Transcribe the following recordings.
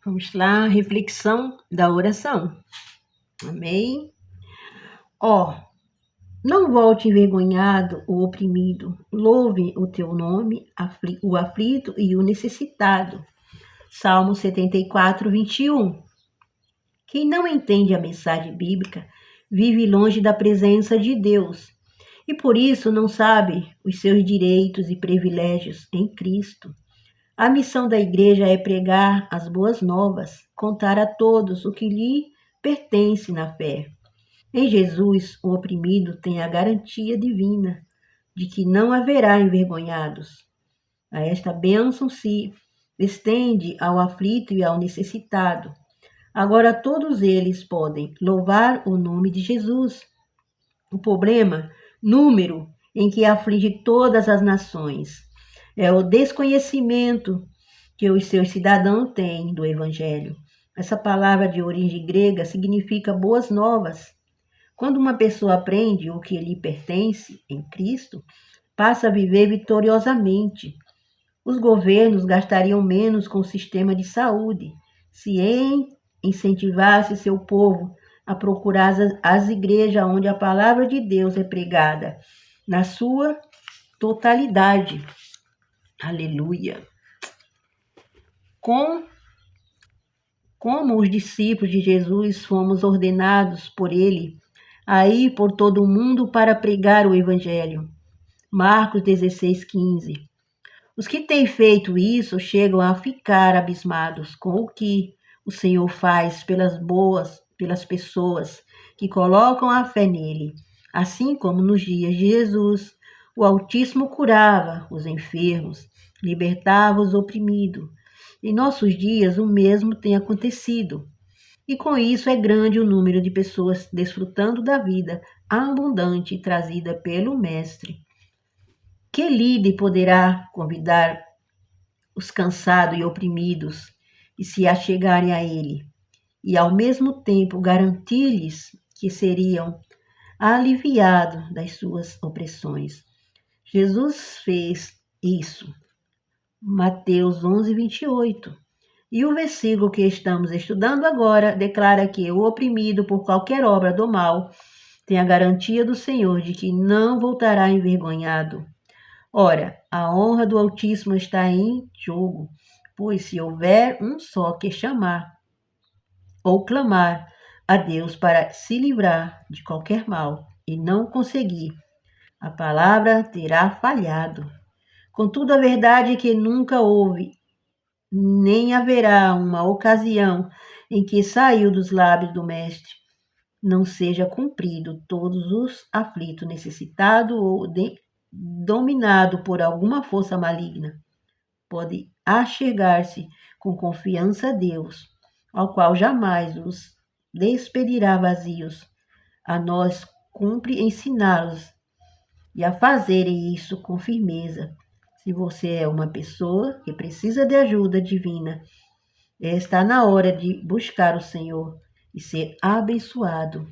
Vamos lá, reflexão da oração. Amém? Ó, não volte envergonhado o oprimido, louve o teu nome, o aflito e o necessitado. Salmo 74, 21. Quem não entende a mensagem bíblica vive longe da presença de Deus e por isso não sabe os seus direitos e privilégios em Cristo. A missão da igreja é pregar as boas novas, contar a todos o que lhe pertence na fé. Em Jesus, o oprimido tem a garantia divina de que não haverá envergonhados. A esta bênção se estende ao aflito e ao necessitado. Agora todos eles podem louvar o nome de Jesus. O problema, número, em que aflige todas as nações, é o desconhecimento que os seus cidadãos têm do Evangelho. Essa palavra de origem grega significa boas novas. Quando uma pessoa aprende o que lhe pertence em Cristo, passa a viver vitoriosamente. Os governos gastariam menos com o sistema de saúde se incentivasse seu povo a procurar as igrejas onde a palavra de Deus é pregada na sua totalidade. Aleluia. Como os discípulos de Jesus fomos ordenados por ele a ir por todo o mundo para pregar o evangelho. Marcos 16:15. Os que têm feito isso chegam a ficar abismados com o que o Senhor faz pelas pessoas que colocam a fé nele. Assim como nos dias de Jesus, o Altíssimo curava os enfermos, libertava os oprimidos. Em nossos dias, o mesmo tem acontecido. E com isso é grande o número de pessoas desfrutando da vida abundante trazida pelo Mestre. Que líder poderá convidar os cansados e oprimidos e se achegarem a ele, e ao mesmo tempo garantir-lhes que seriam aliviados das suas opressões? Jesus fez isso. Mateus 11, 28. E o versículo que estamos estudando agora declara que o oprimido por qualquer obra do mal tem a garantia do Senhor de que não voltará envergonhado. Ora, a honra do Altíssimo está em jogo, pois se houver um só que chamar ou clamar a Deus para se livrar de qualquer mal e não conseguir, a palavra terá falhado. Contudo, a verdade é que nunca houve, nem haverá uma ocasião em que saiu dos lábios do Mestre não seja cumprido todos os aflitos, necessitados ou dominado por alguma força maligna, pode achegar-se com confiança a Deus, ao qual jamais os despedirá vazios. A nós cumpre ensiná-los e a fazerem isso com firmeza. Se você é uma pessoa que precisa de ajuda divina, está na hora de buscar o Senhor e ser abençoado.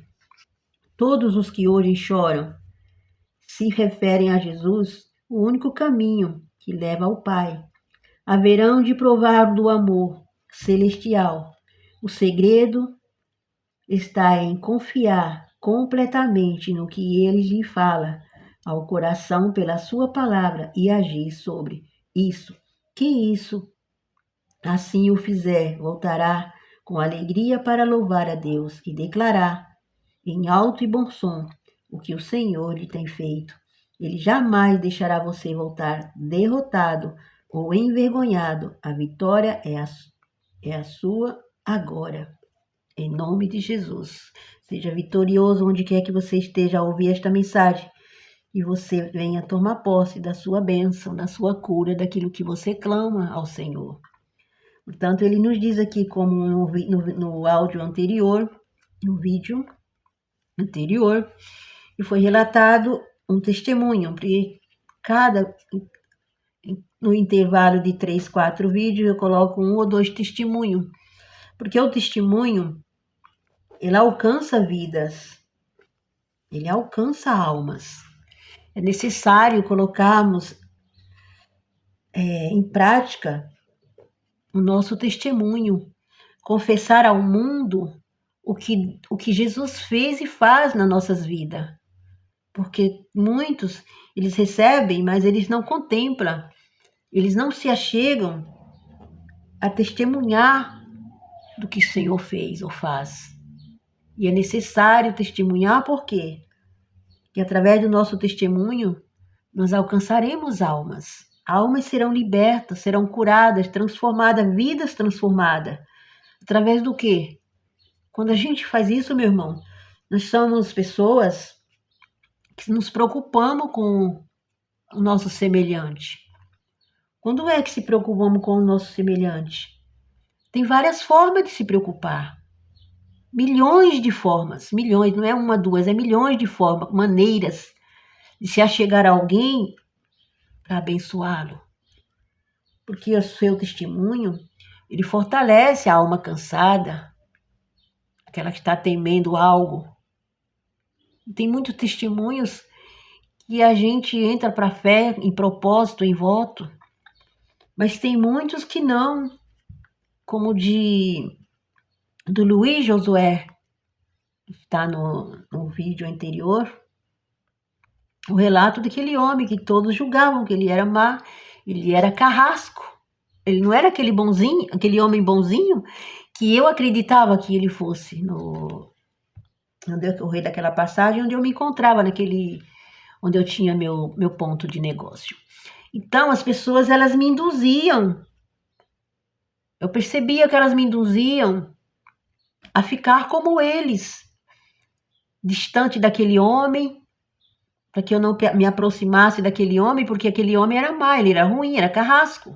Todos os que hoje choram se referem a Jesus, o único caminho que leva ao Pai. Haverão de provar do amor celestial. O segredo está em confiar completamente no que ele lhe fala ao coração pela sua palavra e agir sobre isso. Que isso, assim o fizer, voltará com alegria para louvar a Deus e declarar em alto e bom som o que o Senhor lhe tem feito. Ele jamais deixará você voltar derrotado ou envergonhado. A vitória é a sua agora. Em nome de Jesus. Seja vitorioso onde quer que você esteja a ouvir esta mensagem. E você venha tomar posse da sua bênção, da sua cura, daquilo que você clama ao Senhor. Portanto, ele nos diz aqui, como no áudio anterior, no vídeo anterior, e foi relatado um testemunho, porque no intervalo de 3, 4 vídeos, eu coloco 1 ou 2 testemunhos, porque o testemunho, ele alcança vidas, ele alcança almas. É necessário colocarmos em prática o nosso testemunho, confessar ao mundo o que Jesus fez e faz nas nossas vidas. Porque muitos, eles recebem, mas eles não contemplam, eles não se achegam a testemunhar do que o Senhor fez ou faz. E é necessário testemunhar por quê? Porque através do nosso testemunho, nós alcançaremos almas. Almas serão libertas, serão curadas, transformadas, vidas transformadas. Através do quê? Quando a gente faz isso, meu irmão, nós somos pessoas que nos preocupamos com o nosso semelhante. Quando é que se preocupamos com o nosso semelhante? Tem várias formas de se preocupar. Milhões de formas, milhões, não é uma, duas, é milhões de formas, maneiras de se achegar a alguém para abençoá-lo. Porque o seu testemunho, ele fortalece a alma cansada, aquela que está temendo algo. Tem muitos testemunhos que a gente entra para a fé em propósito, em voto, mas tem muitos que não, como do Luiz Josué, está no vídeo anterior, o relato daquele homem que todos julgavam que ele era má, ele era carrasco, ele não era aquele bonzinho, aquele homem bonzinho que eu acreditava que ele fosse no decorrer daquela passagem onde eu me encontrava, onde eu tinha meu ponto de negócio. Então as pessoas, elas me induziam, eu percebia que elas me induziam a ficar como eles, distante daquele homem, para que eu não me aproximasse daquele homem, porque aquele homem era má, ele era ruim, era carrasco.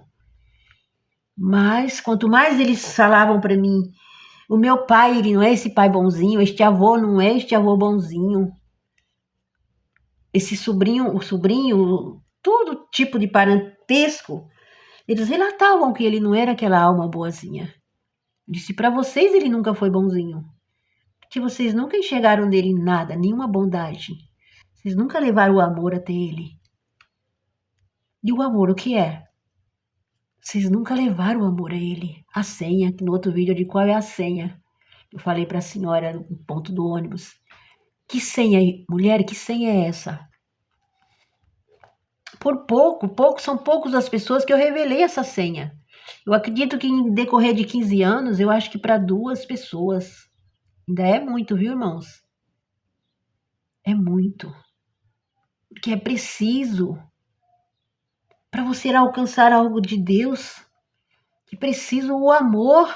Mas quanto mais eles falavam para mim, o meu pai, ele não é esse pai bonzinho, este avô não é este avô bonzinho, esse sobrinho, o sobrinho, todo tipo de parentesco, eles relatavam que ele não era aquela alma boazinha. Disse, para vocês ele nunca foi bonzinho, porque vocês nunca enxergaram nele nada, nenhuma bondade. Vocês nunca levaram o amor até ele. E o amor, o que é? Vocês nunca levaram o amor a ele. A senha, que no outro vídeo eu digo qual é a senha. Eu falei para a senhora no ponto do ônibus. Que senha, mulher, que senha é essa? Por são poucos as pessoas que eu revelei essa senha. Eu acredito que em decorrer de 15 anos, eu acho que para 2 pessoas. Ainda é muito, viu, irmãos? É muito. Porque é preciso, para você alcançar algo de Deus, que precisa o amor.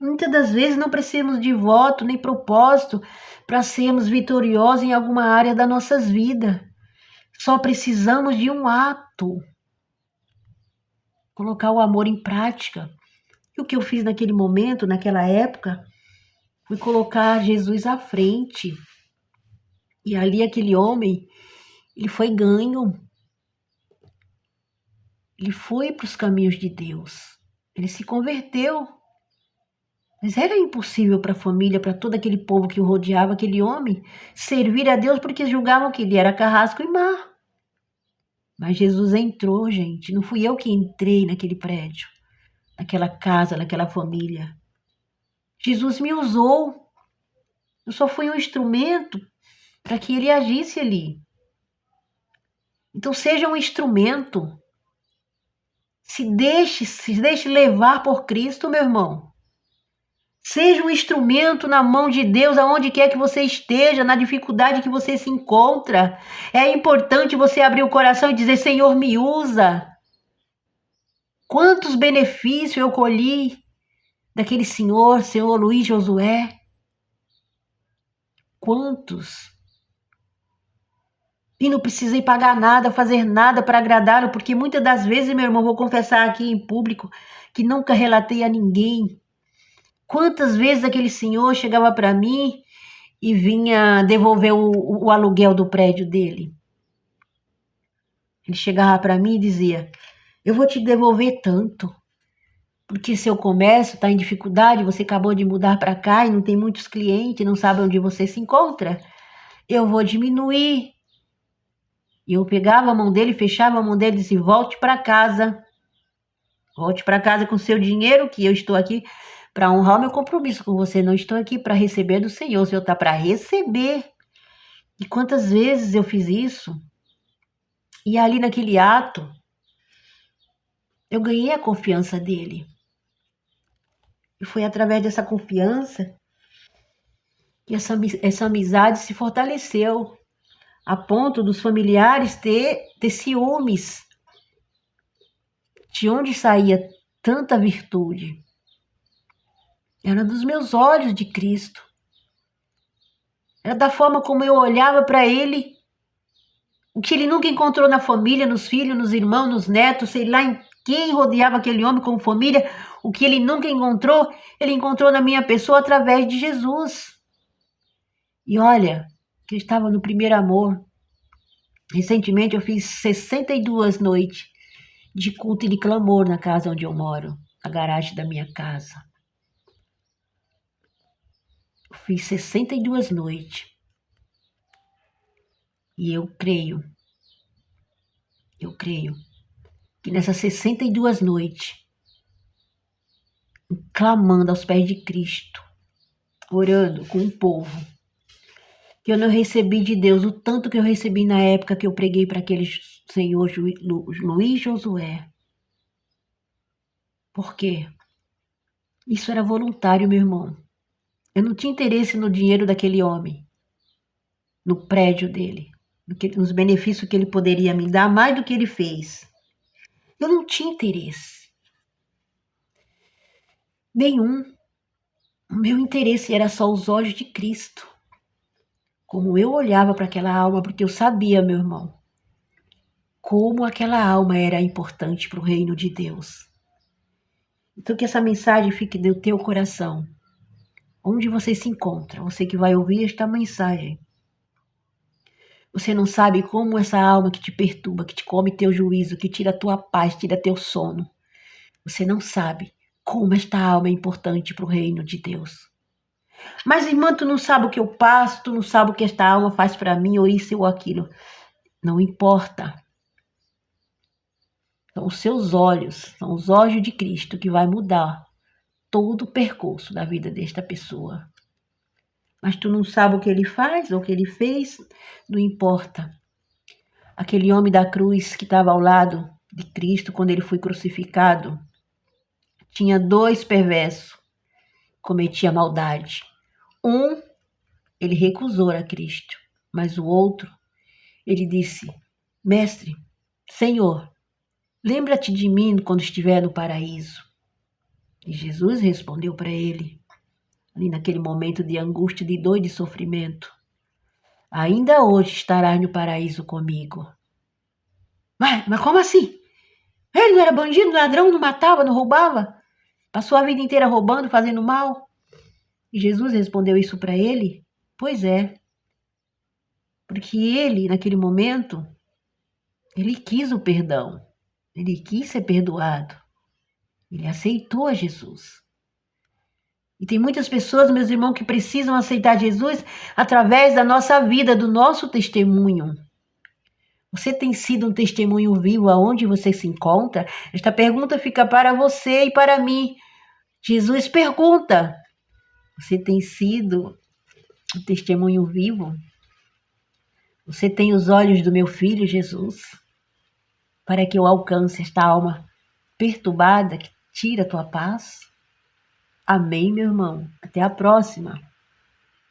Muitas das vezes não precisamos de voto nem propósito para sermos vitoriosos em alguma área das nossas vidas. Só precisamos de um ato. Colocar o amor em prática. E o que eu fiz naquele momento, naquela época, foi colocar Jesus à frente. E ali aquele homem, ele foi ganho. Ele foi para os caminhos de Deus. Ele se converteu. Mas era impossível para a família, para todo aquele povo que o rodeava, aquele homem, servir a Deus porque julgavam que ele era carrasco e má. Mas Jesus entrou, gente. Não fui eu que entrei naquele prédio, naquela casa, naquela família. Jesus me usou. Eu só fui um instrumento para que ele agisse ali. Então seja um instrumento. Se deixe levar por Cristo, meu irmão. Seja um instrumento na mão de Deus, aonde quer que você esteja, na dificuldade que você se encontra. É importante você abrir o coração e dizer, Senhor, me usa. Quantos benefícios eu colhi daquele senhor Luiz Josué. Quantos? E não precisei pagar nada, fazer nada para agradá-lo, porque muitas das vezes, meu irmão, vou confessar aqui em público, que nunca relatei a ninguém. Quantas vezes aquele senhor chegava para mim e vinha devolver o aluguel do prédio dele. Ele chegava para mim e dizia, eu vou te devolver tanto, porque seu comércio está em dificuldade, você acabou de mudar para cá e não tem muitos clientes, não sabe onde você se encontra, eu vou diminuir. E eu pegava a mão dele, fechava a mão dele e disse, volte para casa. Volte para casa com seu dinheiro, que eu estou aqui para honrar o meu compromisso com você. Não estou aqui para receber do Senhor. O Senhor está para receber. E quantas vezes eu fiz isso? E ali naquele ato, eu ganhei a confiança dele. E foi através dessa confiança que essa amizade se fortaleceu, a ponto dos familiares ter ciúmes de onde saía tanta virtude. Era dos meus olhos de Cristo. Era da forma como eu olhava para ele, o que ele nunca encontrou na família, nos filhos, nos irmãos, nos netos, sei lá em quem rodeava aquele homem como família, o que ele nunca encontrou, ele encontrou na minha pessoa através de Jesus. E olha, que eu estava no primeiro amor. Recentemente eu fiz 62 noites de culto e de clamor na casa onde eu moro, na garagem da minha casa. Eu fiz 62 noites. E eu creio que nessas 62 noites, clamando aos pés de Cristo, orando com o povo, que eu não recebi de Deus o tanto que eu recebi na época que eu preguei para aquele senhor Luiz Josué. Por quê? Isso era voluntário, meu irmão. Eu não tinha interesse no dinheiro daquele homem, no prédio dele, nos benefícios que ele poderia me dar, mais do que ele fez. Eu não tinha interesse nenhum. O meu interesse era só os olhos de Cristo. Como eu olhava para aquela alma, porque eu sabia, meu irmão, como aquela alma era importante para o reino de Deus. Então que essa mensagem fique no teu coração. Onde você se encontra, você que vai ouvir esta mensagem. Você não sabe como essa alma que te perturba, que te come teu juízo, que tira a tua paz, tira teu sono. Você não sabe como esta alma é importante para o reino de Deus. Mas, irmã, tu não sabe o que eu passo, tu não sabe o que esta alma faz para mim, ou isso ou aquilo. Não importa. São os seus olhos, são os olhos de Cristo que vai mudar todo o percurso da vida desta pessoa. Mas tu não sabe o que ele faz ou o que ele fez, não importa. Aquele homem da cruz que estava ao lado de Cristo quando ele foi crucificado, tinha 2 perversos, cometia maldade. Um, ele recusou a Cristo, mas o outro, ele disse: Mestre, Senhor, lembra-te de mim quando estiver no paraíso. E Jesus respondeu para ele, ali naquele momento de angústia, de dor e de sofrimento: ainda hoje estarás no paraíso comigo. Mas como assim? Ele não era bandido, ladrão, não matava, não roubava? Passou a vida inteira roubando, fazendo mal? E Jesus respondeu isso para ele? Pois é. Porque ele, naquele momento, ele quis o perdão. Ele quis ser perdoado. Ele aceitou a Jesus. E tem muitas pessoas, meus irmãos, que precisam aceitar Jesus através da nossa vida, do nosso testemunho. Você tem sido um testemunho vivo aonde você se encontra? Esta pergunta fica para você e para mim. Jesus pergunta: você tem sido um testemunho vivo? Você tem os olhos do meu filho Jesus? Para que eu alcance esta alma perturbada que tira a tua paz? Amém, meu irmão. Até a próxima.